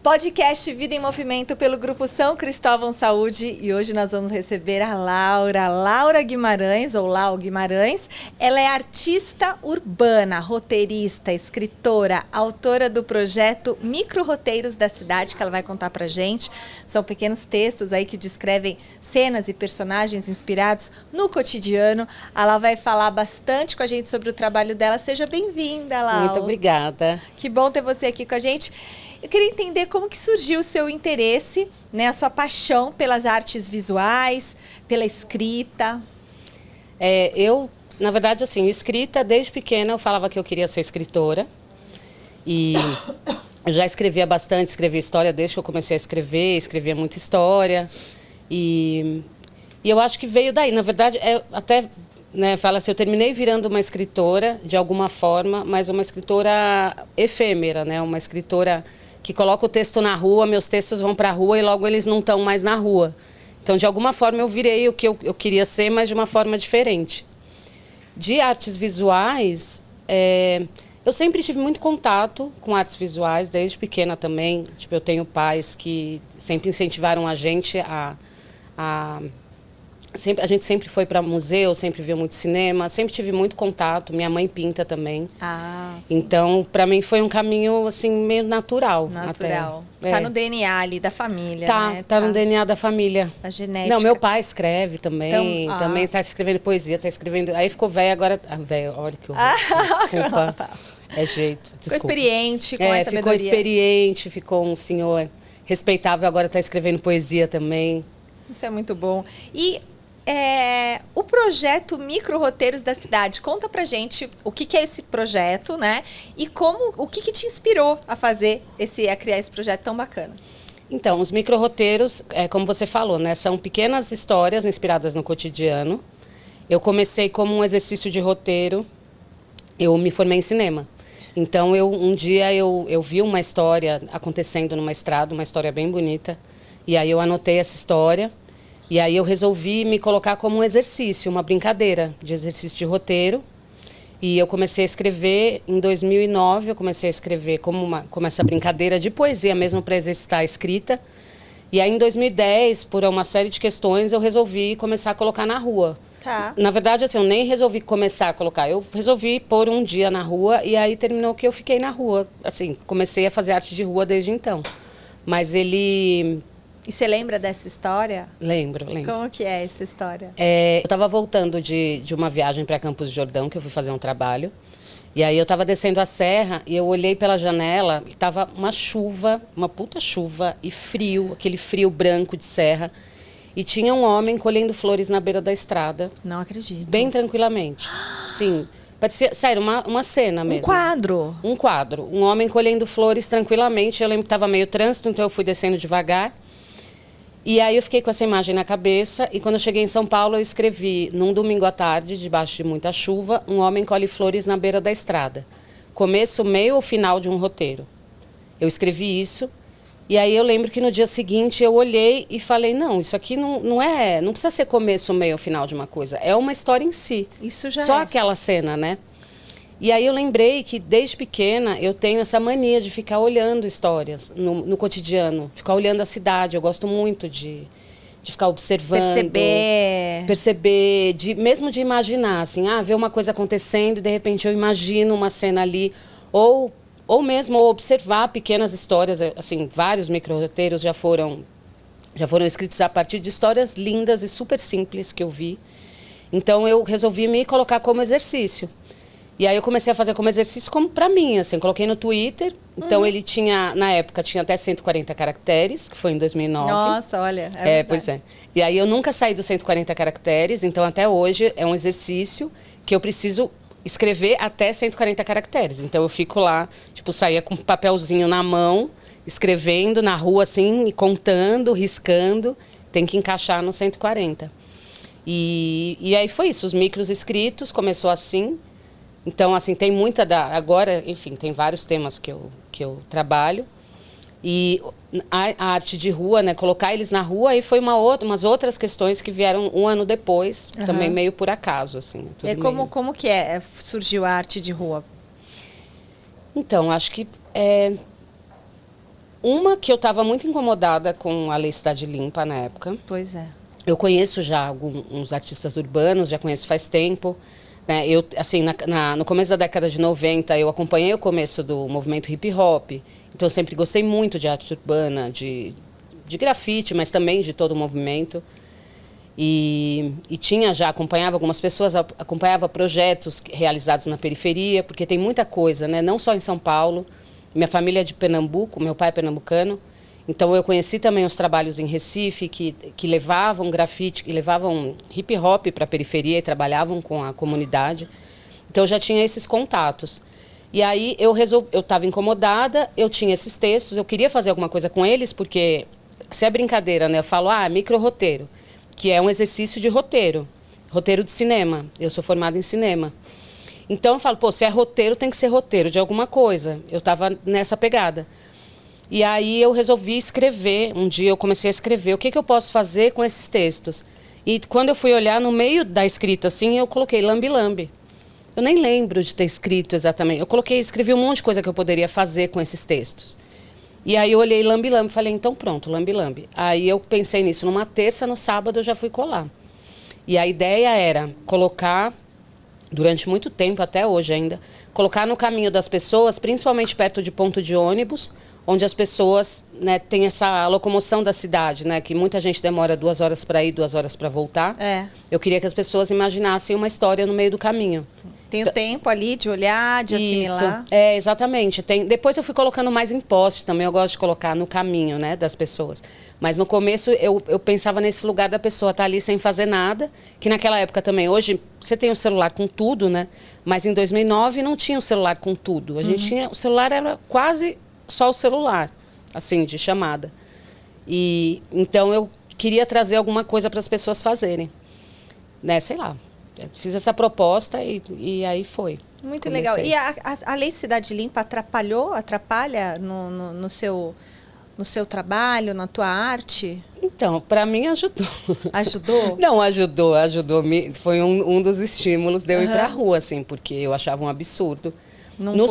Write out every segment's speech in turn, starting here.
Podcast Vida em Movimento pelo Grupo São Cristóvão Saúde, e hoje nós vamos receber a Laura Guimarães, ou Lau Guimarães. Ela é artista urbana, roteirista, escritora, autora do projeto Micro Roteiros da Cidade, que ela vai contar pra gente. São pequenos textos aí que descrevem cenas e personagens inspirados no cotidiano. Ela vai falar bastante com a gente sobre o trabalho dela. Seja bem-vinda, Lau. Muito obrigada. Que bom ter você aqui com a gente. Eu queria entender como que surgiu o seu interesse, né, a sua paixão pelas artes visuais, pela escrita. Na verdade, assim, escrita, desde pequena eu falava que eu queria ser escritora. E eu já escrevia bastante, escrevia história desde que eu comecei a escrever, escrevia muita história. E eu acho que veio daí. Na verdade, fala assim, eu terminei virando uma escritora, de alguma forma, mas uma escritora efêmera, né? Uma escritora que coloca o texto na rua, meus textos vão para a rua e logo eles não estão mais na rua. Então, de alguma forma, eu virei o que eu queria ser, mas de uma forma diferente. De artes visuais, eu sempre tive muito contato com artes visuais, desde pequena também. Tipo, eu tenho pais que sempre incentivaram a gente a gente sempre foi para museu, sempre viu muito cinema, sempre tive muito contato. Minha mãe pinta também. Então, para mim foi um caminho assim meio natural. Natural. Tá no DNA ali da família, né? Tá no DNA da família. Da genética. Não, meu pai escreve também. Então, também está escrevendo poesia, está escrevendo. Aí ficou velho agora. Velho, olha que horror. Desculpa. É jeito. Desculpa. Ficou experiente com essa ficou experiente, ficou um senhor respeitável, agora está escrevendo poesia também. Isso é muito bom. E o projeto Micro Roteiros da Cidade, conta pra gente o que é esse projeto, né? E o que te inspirou a criar esse projeto tão bacana? Então, os micro-roteiros, como você falou, né? São pequenas histórias inspiradas no cotidiano. Eu comecei como um exercício de roteiro, eu me formei em cinema. Então, um dia eu vi uma história acontecendo numa estrada, uma história bem bonita, e aí eu anotei essa história. E aí eu resolvi me colocar como um exercício, uma brincadeira de exercício de roteiro. E eu comecei a escrever, em 2009, eu comecei a escrever como essa brincadeira de poesia mesmo para exercitar a escrita. E aí em 2010, por uma série de questões, eu resolvi começar a colocar na rua. Tá. Na verdade, assim, eu nem resolvi começar a colocar, eu resolvi pôr um dia na rua e aí terminou que eu fiquei na rua. Assim, comecei a fazer arte de rua desde então. Mas ele... E você lembra dessa história? Lembro. Como que é essa história? Eu estava voltando de uma viagem para Campos do Jordão, que eu fui fazer um trabalho. E aí eu estava descendo a serra e eu olhei pela janela e estava uma chuva, uma puta chuva e frio, aquele frio branco de serra. E tinha um homem colhendo flores na beira da estrada. Não acredito. Bem tranquilamente. Sim. Parecia, sério, uma cena mesmo. Um quadro? Um quadro. Um homem colhendo flores tranquilamente. Eu lembro que estava meio trânsito, então eu fui descendo devagar. E aí eu fiquei com essa imagem na cabeça e quando eu cheguei em São Paulo eu escrevi, num domingo à tarde, debaixo de muita chuva, um homem colhe flores na beira da estrada. Começo, meio ou final de um roteiro. Eu escrevi isso e aí eu lembro que no dia seguinte eu olhei e falei, não, isso aqui não precisa ser começo, meio ou final de uma coisa, é uma história em si. Isso já Só aquela cena, né? E aí eu lembrei que, desde pequena, eu tenho essa mania de ficar olhando histórias no cotidiano. Ficar olhando a cidade. Eu gosto muito de ficar observando. Perceber. Mesmo de imaginar, assim, ver uma coisa acontecendo e, de repente, eu imagino uma cena ali. Ou mesmo observar pequenas histórias. Assim, vários micro-roteiros já foram escritos a partir de histórias lindas e super simples que eu vi. Então, eu resolvi me colocar como exercício. E aí eu comecei a fazer como exercício como para mim, assim, coloquei no Twitter. Então ele tinha, na época, tinha até 140 caracteres, que foi em 2009. Nossa, olha. Pois é. E aí eu nunca saí dos 140 caracteres, então até hoje é um exercício que eu preciso escrever até 140 caracteres. Então eu fico lá, tipo, saía com um papelzinho na mão, escrevendo na rua, assim, e contando, riscando, tem que encaixar no 140. E aí foi isso, os micros escritos, começou assim. Então, assim, tem muita agora, enfim, tem vários temas que eu trabalho. E a arte de rua, né, colocar eles na rua, aí foi umas outras questões que vieram um ano depois, também meio por acaso, assim. E como que surgiu a arte de rua? Então, acho que Uma que eu estava muito incomodada com a Lei Cidade Limpa na época. Pois é. Eu conheço já alguns artistas urbanos, já conheço faz tempo. Né? Eu, assim, no começo da década de 90, eu acompanhei o começo do movimento hip hop. Então, eu sempre gostei muito de arte urbana, de grafite, mas também de todo o movimento. E acompanhava algumas pessoas, acompanhava projetos realizados na periferia, porque tem muita coisa, né? Não só em São Paulo. Minha família é de Pernambuco, meu pai é pernambucano. Então, eu conheci também os trabalhos em Recife, que levavam grafite, que levavam hip hop para a periferia e trabalhavam com a comunidade. Então, eu já tinha esses contatos. E aí, eu estava incomodada, eu tinha esses textos, eu queria fazer alguma coisa com eles, porque, se é brincadeira, né? Eu falo, micro-roteiro, que é um exercício de roteiro de cinema. Eu sou formada em cinema. Então, eu falo, se é roteiro, tem que ser roteiro de alguma coisa. Eu estava nessa pegada. E aí eu resolvi escrever. Um dia eu comecei a escrever. O que eu posso fazer com esses textos? E quando eu fui olhar no meio da escrita, assim, eu coloquei lambe-lambe. Eu nem lembro de ter escrito exatamente. Escrevi um monte de coisa que eu poderia fazer com esses textos. E aí eu olhei lambe-lambe e falei, então pronto, lambe-lambe. Aí eu pensei nisso. Numa terça, no sábado, eu já fui colar. E a ideia era colocar, durante muito tempo, até hoje ainda, colocar no caminho das pessoas, principalmente perto de ponto de ônibus, onde as pessoas, né, têm essa locomoção da cidade, né, que muita gente demora 2 horas para ir, 2 horas para voltar. Eu queria que as pessoas imaginassem uma história no meio do caminho. Tem o tempo ali de olhar, de assimilar. Isso, exatamente. Depois eu fui colocando mais em poste também, eu gosto de colocar no caminho, né, das pessoas. Mas no começo eu pensava nesse lugar da pessoa estar ali sem fazer nada, que naquela época também, hoje você tem o celular com tudo, né, mas em 2009 não tinha o celular com tudo. A gente tinha, o celular era quase só o celular, assim, de chamada. E então eu queria trazer alguma coisa para as pessoas fazerem, né, sei lá. Fiz essa proposta e aí foi. Muito Comecei. legal. E a Lei Cidade Limpa atrapalha no seu trabalho, na tua arte? Então, para mim ajudou. Ajudou? Não, ajudou. Foi um dos estímulos de eu ir para a rua, assim, porque eu achava um absurdo. No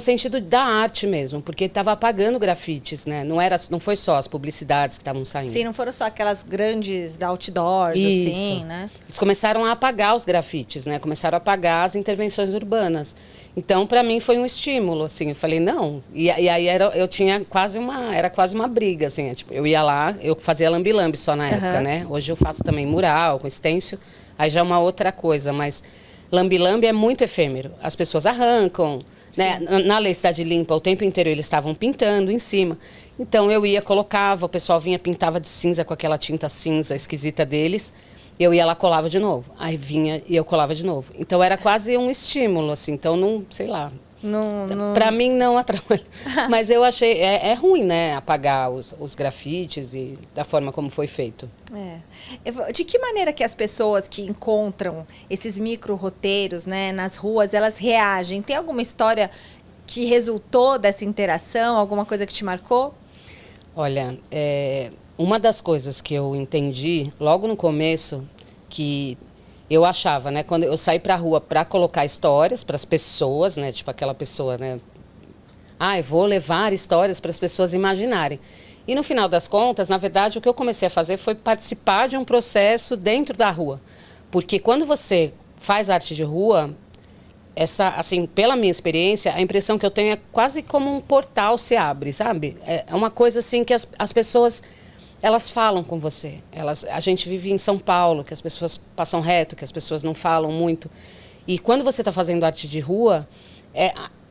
sentido da arte mesmo, porque estava apagando grafites, né? Não foi só as publicidades que estavam saindo. Sim, não foram só aquelas grandes outdoors, assim, né? Eles começaram a apagar os grafites, né? Começaram a apagar as intervenções urbanas. Então, para mim, foi um estímulo, assim. Eu falei, não. E aí eu tinha quase uma briga, assim. Tipo, eu ia lá, eu fazia lambe-lambe só na época, né? Hoje eu faço também mural, com stencil. Aí já é uma outra coisa, mas lambe-lambe é muito efêmero. As pessoas arrancam, né? Na Lei Cidade Limpa, o tempo inteiro eles estavam pintando em cima. Então eu ia, colocava, o pessoal vinha, pintava de cinza com aquela tinta cinza esquisita deles. Eu ia lá, colava de novo. Aí vinha e eu colava de novo. Então era quase um estímulo, assim. Então não, sei lá. Para mim não atrapalha. Mas eu achei, é ruim, né? Apagar os grafites e da forma como foi feito. De que maneira que as pessoas que encontram esses micro-roteiros, né, nas ruas, elas reagem? Tem alguma história que resultou dessa interação? Alguma coisa que te marcou? Olha, uma das coisas que eu entendi logo no começo, que eu achava, né, quando eu saí para a rua para colocar histórias para as pessoas, né, tipo aquela pessoa, né, eu vou levar histórias para as pessoas imaginarem. E no final das contas, na verdade, o que eu comecei a fazer foi participar de um processo dentro da rua. Porque quando você faz arte de rua, assim, pela minha experiência, a impressão que eu tenho é quase como um portal se abre, sabe? É uma coisa assim que as pessoas, elas falam com você. A gente vive em São Paulo, que as pessoas passam reto, que as pessoas não falam muito. E quando você está fazendo arte de rua,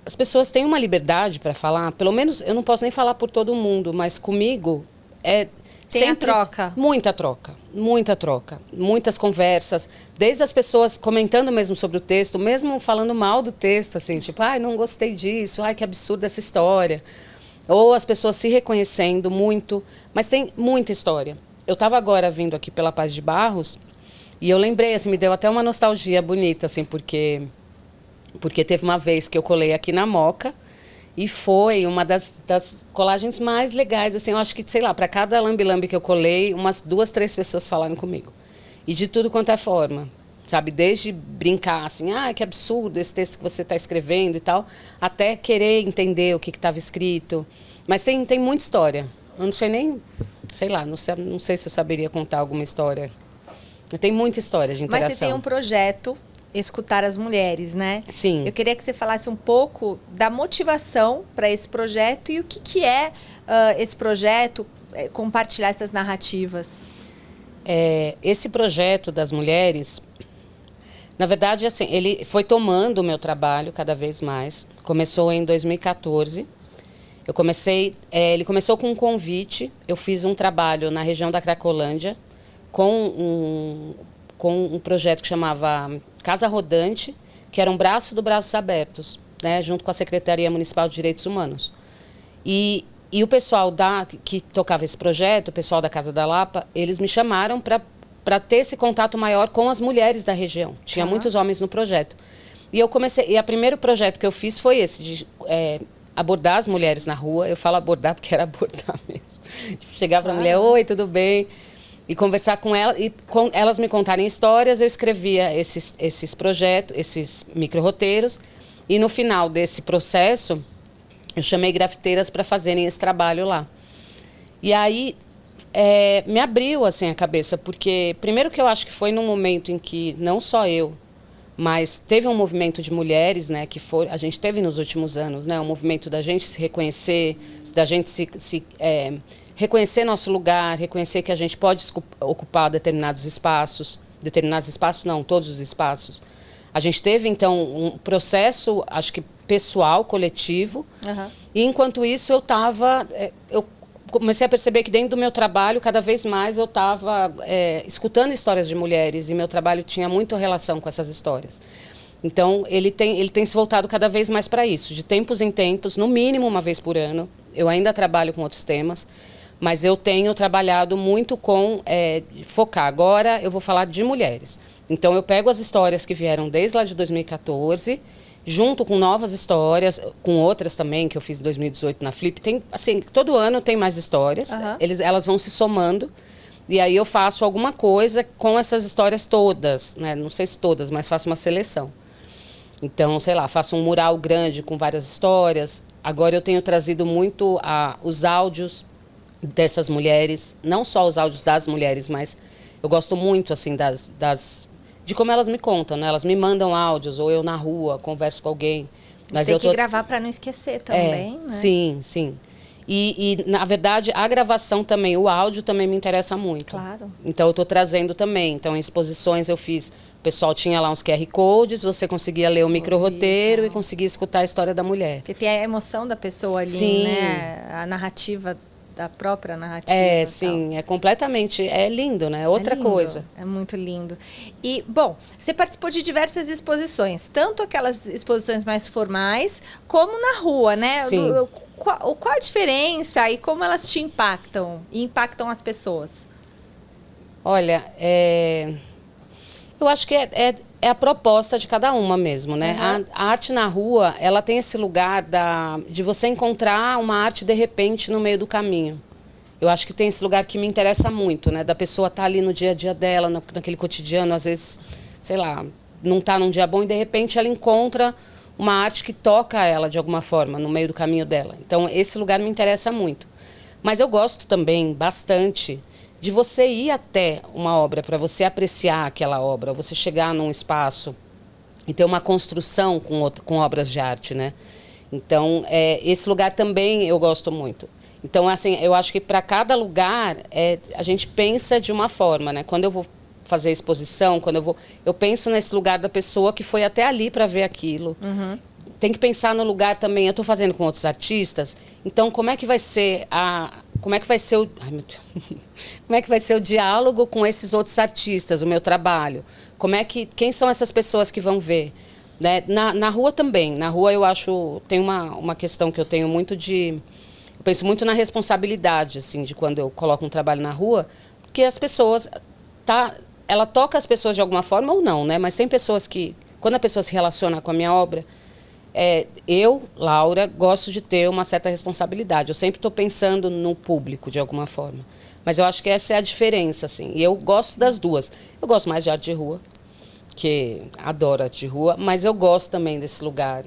as pessoas têm uma liberdade para falar. Pelo menos, eu não posso nem falar por todo mundo, mas comigo tem sempre a troca. Muita troca, muita troca. Muitas conversas. Desde as pessoas comentando mesmo sobre o texto, mesmo falando mal do texto, assim, tipo, não gostei disso, que absurda essa história. Ou as pessoas se reconhecendo muito, mas tem muita história. Eu estava agora vindo aqui pela Paz de Barros e eu lembrei, assim, me deu até uma nostalgia bonita, assim, porque teve uma vez que eu colei aqui na Moca e foi uma das colagens mais legais, assim, eu acho que, sei lá, para cada lambe-lambe que eu colei, umas 2, 3 pessoas falaram comigo. E de tudo quanto é forma. sabe? Desde brincar, assim, que absurdo esse texto que você está escrevendo e tal, até querer entender o que estava escrito. Mas tem muita história. Eu não sei nem, sei lá, não sei se eu saberia contar alguma história. Tem muita história de interação. Mas você tem um projeto, Escutar as Mulheres, né? Sim. Eu queria que você falasse um pouco da motivação para esse projeto e o que é esse projeto, compartilhar essas narrativas. Esse projeto das mulheres, na verdade, assim, ele foi tomando o meu trabalho cada vez mais. Começou em 2014. Ele começou com um convite. Eu fiz um trabalho na região da Cracolândia com um projeto que chamava Casa Rodante, que era um braço do Braços Abertos, né, junto com a Secretaria Municipal de Direitos Humanos. E o pessoal que tocava esse projeto, o pessoal da Casa da Lapa, eles me chamaram para ter esse contato maior com as mulheres da região. Tinha muitos homens no projeto. E o primeiro projeto que eu fiz foi esse, de abordar as mulheres na rua. Eu falo abordar porque era abordar mesmo. Tipo, chegar para a mulher, oi, tudo bem? E conversar com ela, e elas me contarem histórias, eu escrevia esses projetos, esses micro-roteiros, e no final desse processo, eu chamei grafiteiras para fazerem esse trabalho lá. E aí, me abriu assim a cabeça, porque primeiro que eu acho que foi num momento em que não só eu, mas teve um movimento de mulheres, né, a gente teve nos últimos anos, né, um movimento da gente se reconhecer, da gente reconhecer nosso lugar, reconhecer que a gente pode ocupar determinados espaços não, todos os espaços. A gente teve, então, um processo, acho que pessoal, coletivo, e enquanto isso eu comecei a perceber que dentro do meu trabalho, cada vez mais eu estava escutando histórias de mulheres, e meu trabalho tinha muito relação com essas histórias. Então, ele tem se voltado cada vez mais para isso, de tempos em tempos, no mínimo uma vez por ano. Eu ainda trabalho com outros temas, mas eu tenho trabalhado muito com focar. Agora eu vou falar de mulheres. Então eu pego as histórias que vieram desde lá de 2014, junto com novas histórias, com outras também que eu fiz em 2018 na Flip. Tem, assim, todo ano tem mais histórias, elas vão se somando. E aí eu faço alguma coisa com essas histórias todas, né? Não sei se todas, mas faço uma seleção. Então, sei lá, faço um mural grande com várias histórias. Agora eu tenho trazido muito os áudios dessas mulheres, não só os áudios das mulheres, mas eu gosto muito assim de como elas me contam, né? Elas me mandam áudios, ou eu na rua converso com alguém. Mas tem que gravar para não esquecer também, né? Sim, sim. E, na verdade, a gravação também, o áudio também me interessa muito. Claro. Então, eu estou trazendo também. Então, em exposições eu fiz... O pessoal tinha lá uns QR Codes, você conseguia ler o micro-roteiro e conseguia escutar a história da mulher. Porque tem a emoção da pessoa ali, sim, né? A narrativa da própria narrativa. Sim, é completamente... É lindo, né? Outra coisa. É muito lindo. E, bom, você participou de diversas exposições, tanto aquelas exposições mais formais, como na rua, né? Sim. Qual a diferença e como elas te impactam e impactam as pessoas? Olha, eu acho que é a proposta de cada uma mesmo, né? A arte na rua, ela tem esse lugar de você encontrar uma arte de repente no meio do caminho. Eu acho que tem esse lugar que me interessa muito, né? Da pessoa estar ali no dia a dia dela, naquele cotidiano, às vezes, sei lá, não está num dia bom e de repente ela encontra uma arte que toca ela de alguma forma no meio do caminho dela. Então, esse lugar me interessa muito. Mas eu gosto também bastante de você ir até uma obra, para você apreciar aquela obra, você chegar num espaço e ter uma construção com obras de arte, né? Então, esse lugar também eu gosto muito. Então, assim, eu acho que para cada lugar a gente pensa de uma forma, né? Quando eu vou fazer exposição, eu penso nesse lugar da pessoa que foi até ali para ver aquilo. Tem que pensar no lugar também. Eu estou fazendo com outros artistas, então como é que vai ser como é que vai ser como é que vai ser o diálogo com esses outros artistas, o meu trabalho? Quem são essas pessoas que vão ver? Né? Na rua também. Na rua eu acho, tem uma questão que eu tenho muito eu penso muito na responsabilidade, assim, de quando eu coloco um trabalho na rua, porque as pessoas, ela toca as pessoas de alguma forma ou não, né? Mas tem pessoas que, quando a pessoa se relaciona com a minha obra, eu, Laura, gosto de ter uma certa responsabilidade. Eu sempre estou pensando no público, de alguma forma. Mas eu acho que essa é a diferença, assim. E eu gosto das duas. Eu gosto mais de arte de rua, porque adoro arte de rua, mas eu gosto também desse lugar.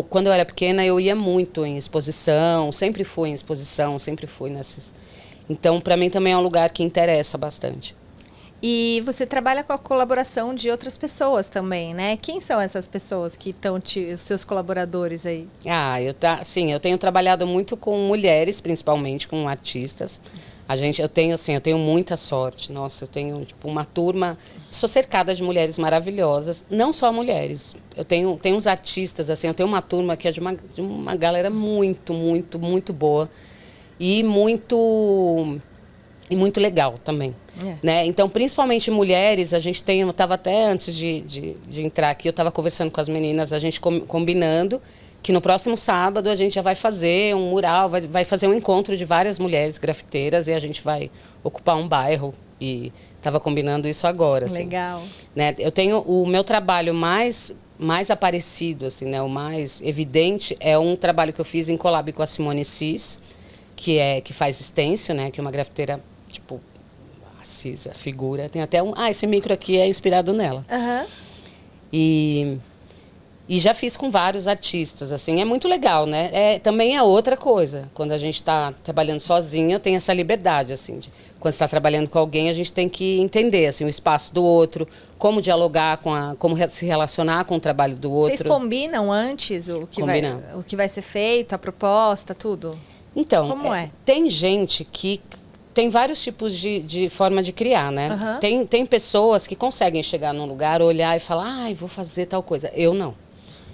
Quando eu era pequena, eu ia muito em exposição, sempre fui em exposição, sempre fui nessas. Então, para mim também é um lugar que interessa bastante. E você trabalha com a colaboração de outras pessoas também, né? Quem são essas pessoas que estão os seus colaboradores aí? Sim, eu tenho trabalhado muito com mulheres, principalmente com artistas. Eu tenho muita sorte. Nossa, eu tenho tipo uma turma, sou cercada de mulheres maravilhosas, não só mulheres. Eu tenho uns artistas assim, eu tenho uma turma que é de uma galera muito, muito, muito boa e muito legal também. Né? Então, principalmente mulheres, eu estava até antes de entrar aqui, eu estava conversando com as meninas, a gente combinando que no próximo sábado a gente já vai fazer um mural, vai fazer um encontro de várias mulheres grafiteiras e a gente vai ocupar um bairro. E estava combinando isso agora. Legal. Assim, né? Eu tenho o meu trabalho mais aparecido, assim, né? O mais evidente é um trabalho que eu fiz em collab com a Simone Cis, que faz stencil, né? Que é uma grafiteira, tipo, a figura. Tem até esse micro aqui é inspirado nela. Uhum. E já fiz com vários artistas, assim, é muito legal, né? Também é outra coisa. Quando a gente está trabalhando sozinha, tem essa liberdade, assim. Quando está trabalhando com alguém, a gente tem que entender, assim, o espaço do outro, como dialogar como se relacionar com o trabalho do outro. Vocês combinam antes o que vai ser feito, a proposta, tudo? Então, como é? Tem gente que tem vários tipos de forma de criar, né? Uhum. Tem pessoas que conseguem chegar num lugar, olhar e falar, vou fazer tal coisa. Eu não.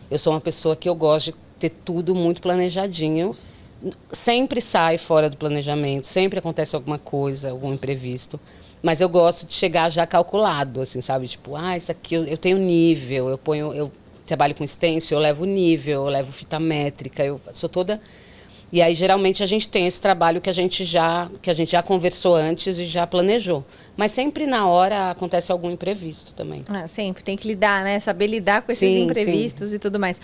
Eu sou uma pessoa que eu gosto de ter tudo muito planejadinho. Sempre sai fora do planejamento, sempre acontece alguma coisa, algum imprevisto. Mas eu gosto de chegar já calculado, assim, sabe? Tipo, isso aqui eu tenho nível, eu trabalho com stencil, eu levo nível, eu levo fita métrica, eu sou toda... E aí, geralmente, a gente tem esse trabalho que a gente já conversou antes e já planejou. Mas sempre na hora acontece algum imprevisto também. Sempre, tem que lidar, né? Saber lidar com esses imprevistos e tudo mais.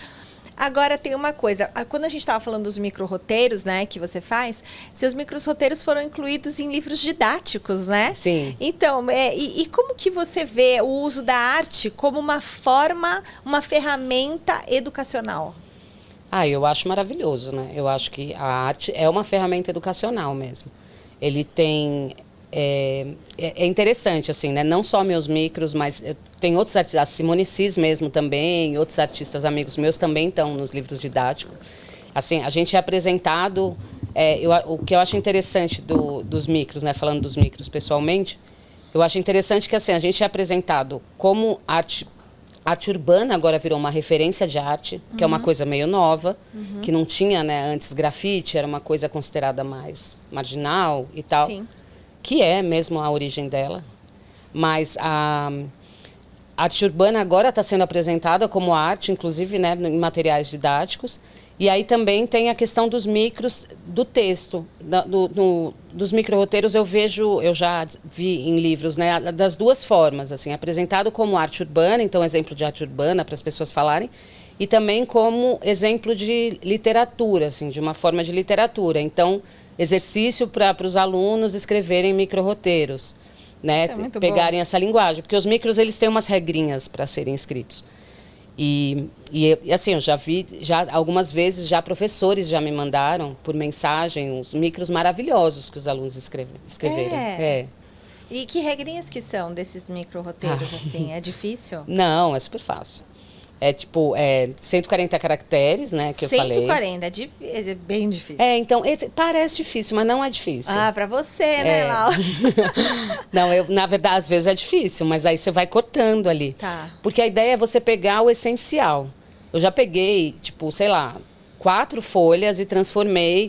Agora, tem uma coisa. Quando a gente estava falando dos micro-roteiros, né, que você faz, seus micro-roteiros foram incluídos em livros didáticos, né? Sim. Então, e como que você vê o uso da arte como uma ferramenta educacional? Eu acho maravilhoso, né? Eu acho que a arte é uma ferramenta educacional mesmo. Ele tem... É interessante, assim, né? Não só meus micros, mas tem outros artistas, a Simone Cis mesmo também, outros artistas amigos meus também estão nos livros didáticos. Assim, a gente é apresentado... o que eu acho interessante dos micros, né? Falando dos micros pessoalmente, eu acho interessante que, assim, a gente é apresentado como arte urbana, agora virou uma referência de arte, que é uma coisa meio nova, que não tinha, né, antes grafite, era uma coisa considerada mais marginal e tal. Sim. Que é mesmo a origem dela. Mas a arte urbana agora está sendo apresentada como arte, inclusive, né, em materiais didáticos. E aí também tem a questão dos micros, do texto, dos micro-roteiros eu já vi em livros, né, das duas formas, assim, apresentado como arte urbana, então exemplo de arte urbana para as pessoas falarem, e também como exemplo de literatura, assim, de uma forma de literatura. Então, exercício para os alunos escreverem micro-roteiros, né, pegarem essa linguagem, porque os micros eles têm umas regrinhas para serem escritos. E assim, eu já vi, algumas vezes, professores já me mandaram por mensagem uns micros maravilhosos que os alunos escreveram. E que regrinhas que são desses micro-roteiros, assim? É difícil? Não, é super fácil. É tipo, 140 caracteres, né, que eu falei. 140, é bem difícil. Então, parece difícil, mas não é difícil. Pra você, né, Laura? Não, na verdade, às vezes é difícil, mas aí você vai cortando ali. Tá. Porque a ideia é você pegar o essencial. Eu já peguei, tipo, sei lá, 4 folhas e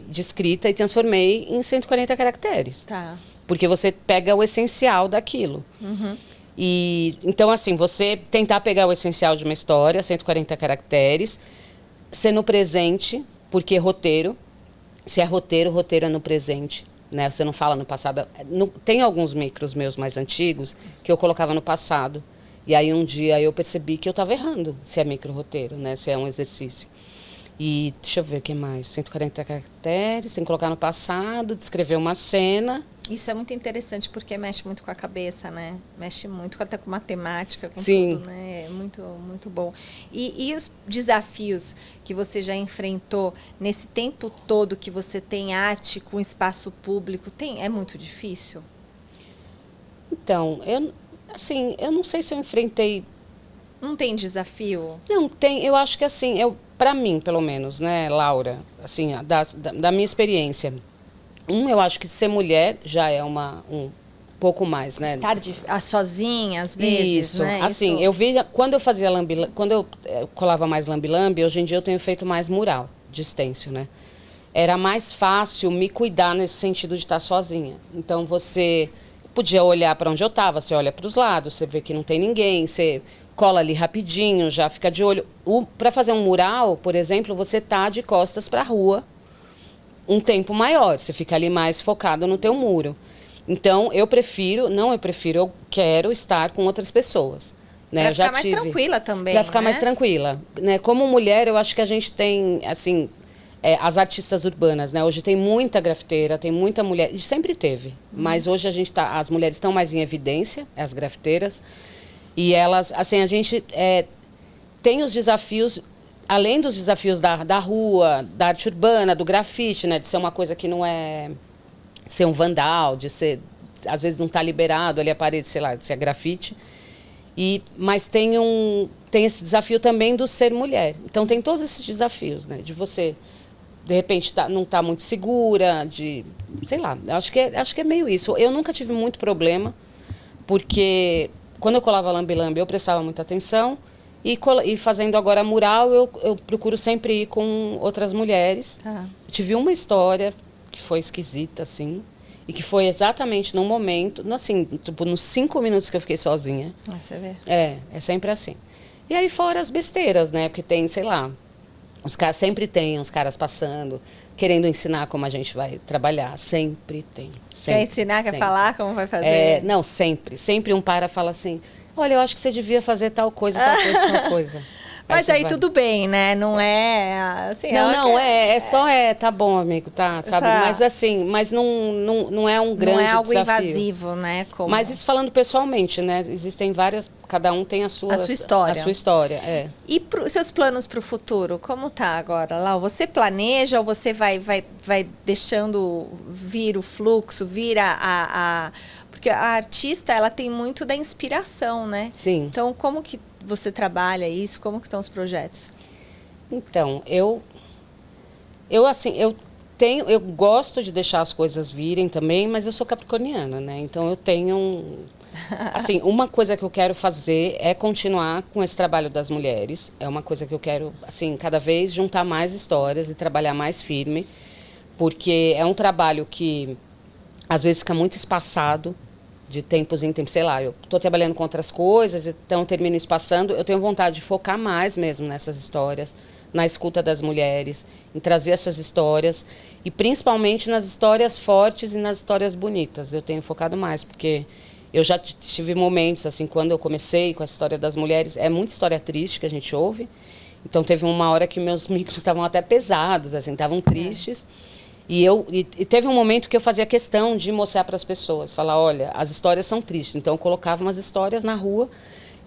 de escrita e transformei em 140 caracteres. Tá. Porque você pega o essencial daquilo. E então, assim, você tentar pegar o essencial de uma história, 140 caracteres, ser no presente, porque roteiro, se é roteiro é no presente, né? Você não fala no passado. Tem alguns micros meus mais antigos que eu colocava no passado. E aí um dia eu percebi que eu estava errando, se é micro-roteiro, né? Se é um exercício. E deixa eu ver o que mais. 140 caracteres, tem que colocar no passado, descrever uma cena. Isso é muito interessante porque mexe muito com a cabeça, né? Mexe muito até com matemática, com Sim. tudo, né? É muito, muito bom. E os desafios que você já enfrentou nesse tempo todo que você tem arte com espaço público, é muito difícil? Então, eu não sei se eu enfrentei. Não tem desafio? Não, tem, eu acho que assim, para mim, pelo menos, né, Laura, assim, da minha experiência, eu acho que ser mulher já é um pouco mais, né? Estar sozinha, às vezes, Isso, né? assim, Isso. eu vi, quando eu fazia quando eu colava mais lambi-lambi, hoje em dia eu tenho feito mais mural, de stencil, né? Era mais fácil me cuidar nesse sentido de estar sozinha. Então, você podia olhar para onde eu estava, você olha para os lados, você vê que não tem ninguém, você cola ali rapidinho, já fica de olho. Para fazer um mural, por exemplo, você tá de costas para a rua um tempo maior, você fica ali mais focado no teu muro. Então, eu quero estar com outras pessoas. Né? Para ficar mais tranquila também, Para ficar né? mais tranquila. Né? Como mulher, eu acho que a gente tem, assim, as artistas urbanas, né? Hoje tem muita grafiteira, tem muita mulher, e sempre teve. Mas hoje as mulheres estão mais em evidência, as grafiteiras, e elas, assim, a gente tem os desafios, além dos desafios da rua, da arte urbana, do grafite, né? De ser uma coisa que não é ser um vandal, de ser, às vezes não está liberado ali a parede, sei lá, de ser grafite. Mas tem esse desafio também do ser mulher. Então tem todos esses desafios, né? De você, de repente, não estar muito segura, sei lá, acho que é meio isso. Eu nunca tive muito problema, porque quando eu colava lambi-lambi, eu prestava muita atenção. E fazendo agora mural, eu procuro sempre ir com outras mulheres. Ah. Tive uma história que foi esquisita, assim, e que foi exatamente no momento, assim, tipo, nos 5 minutos que eu fiquei sozinha. Você vê. É sempre assim. E aí fora as besteiras, né? Porque tem, sei lá, sempre tem uns caras passando, querendo ensinar como a gente vai trabalhar. Sempre tem. Sempre, quer ensinar, sempre. quer falar como vai fazer? Não, sempre. Sempre um fala assim, olha, eu acho que você devia fazer tal coisa, tal coisa. Mas aí tudo bem, né? Não é assim... tá bom, amigo, tá, sabe? Tá. Mas assim, não é um grande desafio. Não é algo invasivo, né? Mas isso falando pessoalmente, né? Existem várias, cada um tem a sua história. A sua história, é. E seus planos para o futuro, como tá agora, Lau? Você planeja ou você vai deixando vir o fluxo, vir porque a artista, ela tem muito da inspiração, né? Sim. Então, como que você trabalha isso? Como que estão os projetos? Então, eu gosto de deixar as coisas virem também, mas eu sou capricorniana, né? Então eu tenho assim, uma coisa que eu quero fazer é continuar com esse trabalho das mulheres. É uma coisa que eu quero, assim, cada vez juntar mais histórias e trabalhar mais firme, porque é um trabalho que às vezes fica muito espaçado, de tempos em tempos, sei lá, eu estou trabalhando com outras coisas, então eu termino espaçando. Eu tenho vontade de focar mais mesmo nessas histórias, na escuta das mulheres, em trazer essas histórias, e principalmente nas histórias fortes e nas histórias bonitas. Eu tenho focado mais, porque eu já tive momentos, assim, quando eu comecei com essa história das mulheres, é muita história triste que a gente ouve, então teve uma hora que meus micros estavam até pesados, assim, estavam tristes. E teve um momento que eu fazia questão de mostrar para as pessoas, falar, olha, as histórias são tristes. Então eu colocava umas histórias na rua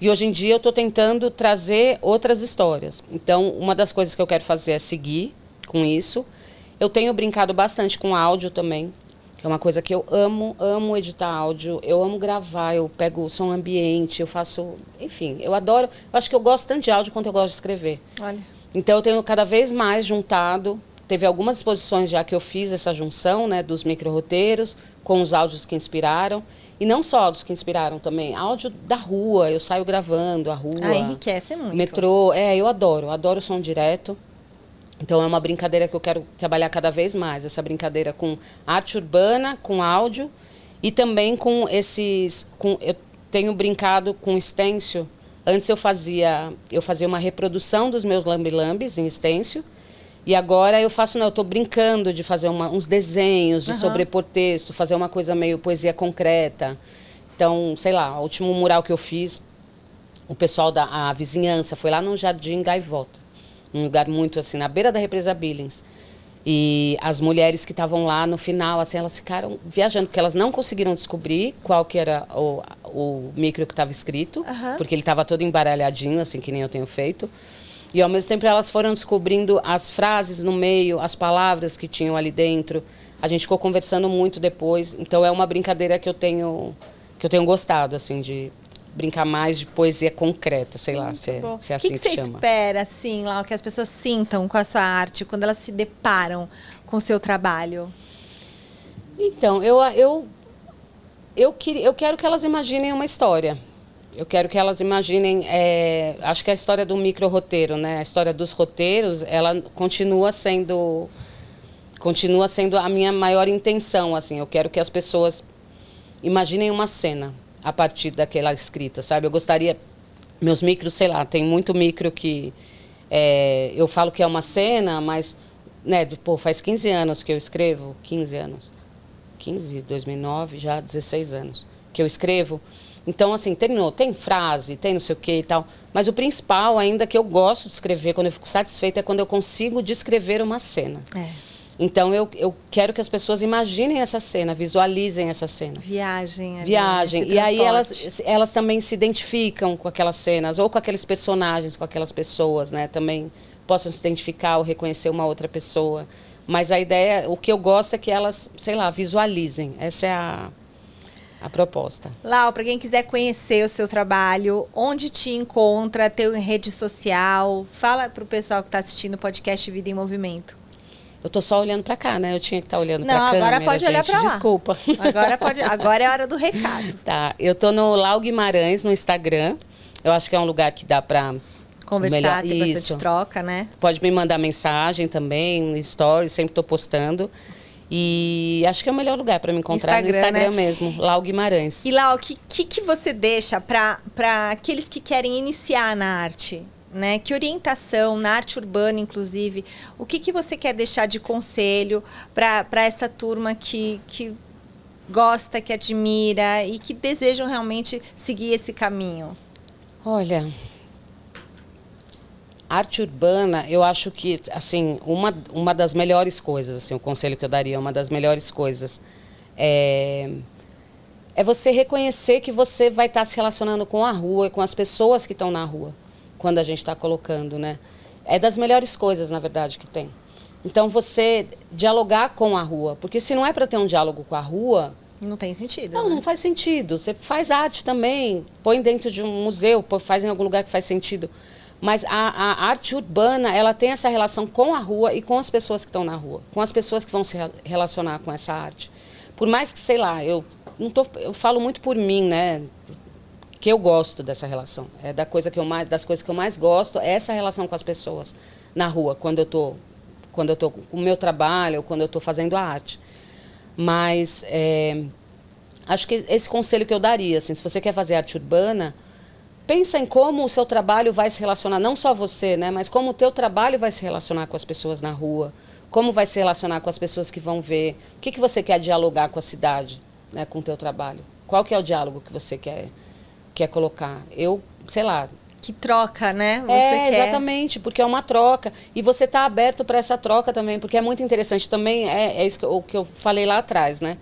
e hoje em dia eu estou tentando trazer outras histórias. Então uma das coisas que eu quero fazer é seguir com isso. Eu tenho brincado bastante com áudio também, que é uma coisa que eu amo editar áudio, eu amo gravar, eu pego o som ambiente, eu faço, enfim, eu adoro, eu acho que eu gosto tanto de áudio quanto eu gosto de escrever. Olha. Então eu tenho cada vez mais juntado. Teve algumas exposições já que eu fiz essa junção, né, dos micro-roteiros com os áudios que inspiraram. E não só áudios que inspiraram também, áudio da rua, eu saio gravando a rua. Enriquece muito. Metrô, eu adoro som direto. Então é uma brincadeira que eu quero trabalhar cada vez mais, essa brincadeira com arte urbana, com áudio e também com eu tenho brincado com stencil. Antes eu fazia uma reprodução dos meus lambi-lambis em stencil. E agora eu estou brincando de fazer uns desenhos, de sobrepor texto, fazer uma coisa meio poesia concreta. Então, sei lá, o último mural que eu fiz, o pessoal a vizinhança foi lá no Jardim Gaivota, um lugar muito assim, na beira da represa Billings. E as mulheres que estavam lá no final, assim, elas ficaram viajando, porque elas não conseguiram descobrir qual que era o micro que estava escrito, porque ele estava todo embaralhadinho, assim, que nem eu tenho feito. E, ao mesmo tempo, elas foram descobrindo as frases no meio, as palavras que tinham ali dentro. A gente ficou conversando muito depois. Então, é uma brincadeira que eu tenho gostado, assim, de brincar mais de poesia concreta, sei lá, se é assim que você chama. espera, assim, lá, que as pessoas sintam com a sua arte quando elas se deparam com o seu trabalho? Então, eu quero que elas imaginem uma história. Eu quero que elas imaginem, acho que a história do micro-roteiro, né? A história dos roteiros, ela continua sendo a minha maior intenção, assim. Eu quero que as pessoas imaginem uma cena a partir daquela escrita, sabe? Eu gostaria... Meus micros, sei lá, tem muito micro que... eu falo que é uma cena, mas... Né, faz 15 anos que eu escrevo. 15 anos. 2009, já 16 anos que eu escrevo. Então, assim, terminou. Tem frase, tem não sei o que e tal. Mas o principal, ainda que eu gosto de escrever, quando eu fico satisfeita, é quando eu consigo descrever uma cena. Então, eu quero que as pessoas imaginem essa cena, visualizem essa cena. Viagem. E aí elas também se identificam com aquelas cenas, ou com aqueles personagens, com aquelas pessoas, né? Também possam se identificar ou reconhecer uma outra pessoa. Mas a ideia, o que eu gosto é que elas, sei lá, visualizem. Essa é a proposta. Lau, para quem quiser conhecer o seu trabalho, onde te encontra, teu em rede social, fala para o pessoal que está assistindo o podcast Vida em Movimento. Eu tô só olhando para cá, né? Eu tinha que estar olhando para a câmera. Não, agora pode olhar para lá. Desculpa. Agora é a hora do recado. Tá, eu tô no Lau Guimarães no Instagram. Eu acho que é um lugar que dá para conversar, ter bastante troca, né? Pode me mandar mensagem também, no stories, sempre tô postando. E acho que é o melhor lugar para me encontrar no Instagram, né? Mesmo, Lau Guimarães. E Lau, o que você deixa para aqueles que querem iniciar na arte? Né? Que orientação, na arte urbana, inclusive, o que você quer deixar de conselho para essa turma que gosta, que admira e que desejam realmente seguir esse caminho? Olha, arte urbana, eu acho que, assim, uma das melhores coisas, assim, o conselho que eu daria, uma das melhores coisas é você reconhecer que você vai estar se relacionando com a rua e com as pessoas que estão na rua. Quando a gente está colocando, né? É das melhores coisas, na verdade, que tem. Então, você dialogar com a rua. Porque se não é para ter um diálogo com a rua... Não tem sentido, Não, né? Não faz sentido. Você faz arte também, põe dentro de um museu, faz em algum lugar que faz sentido. Mas a arte urbana, ela tem essa relação com a rua e com as pessoas que estão na rua. Com as pessoas que vão se relacionar com essa arte. Por mais que, sei lá, eu falo muito por mim, né? Que eu gosto dessa relação. Das coisas que eu mais gosto é essa relação com as pessoas na rua, quando eu tô com o meu trabalho, ou quando eu estou fazendo a arte. Mas acho que esse conselho que eu daria, assim, se você quer fazer arte urbana, pensa em como o seu trabalho vai se relacionar, não só você, né, mas como o teu trabalho vai se relacionar com as pessoas na rua, como vai se relacionar com as pessoas que vão ver, o que você quer dialogar com a cidade, né, com o teu trabalho. Qual que é o diálogo que você quer colocar? Eu, sei lá... Que troca, né? Você quer. Exatamente, porque é uma troca. E você está aberto para essa troca também, porque é muito interessante. Também é isso que eu falei lá atrás, né?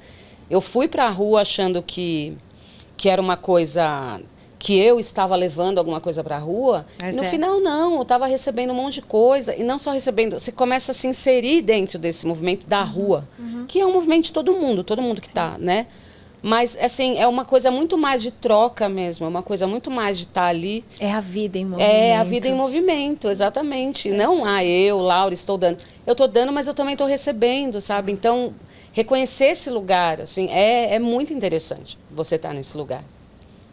Eu fui para a rua achando que era uma coisa... que eu estava levando alguma coisa para a rua. Mas no final, não. Eu estava recebendo um monte de coisa. E não só recebendo... Você começa a se inserir dentro desse movimento da rua, que é um movimento de todo mundo que está, né? Mas, assim, é uma coisa muito mais de troca mesmo, é uma coisa muito mais de estar ali. É a vida em movimento. É a vida em movimento, exatamente. Não, eu, Laura, estou dando. Eu estou dando, mas eu também estou recebendo, sabe? Então, reconhecer esse lugar, assim, é muito interessante você estar nesse lugar.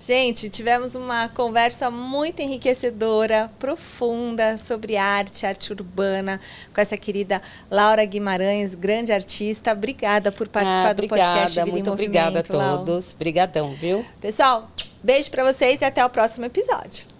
Gente, tivemos uma conversa muito enriquecedora, profunda, sobre arte urbana, com essa querida Laura Guimarães, grande artista. Obrigada por participar do podcast Vida em Movimento. Muito obrigada a todos. Obrigadão, viu? Pessoal, beijo para vocês e até o próximo episódio.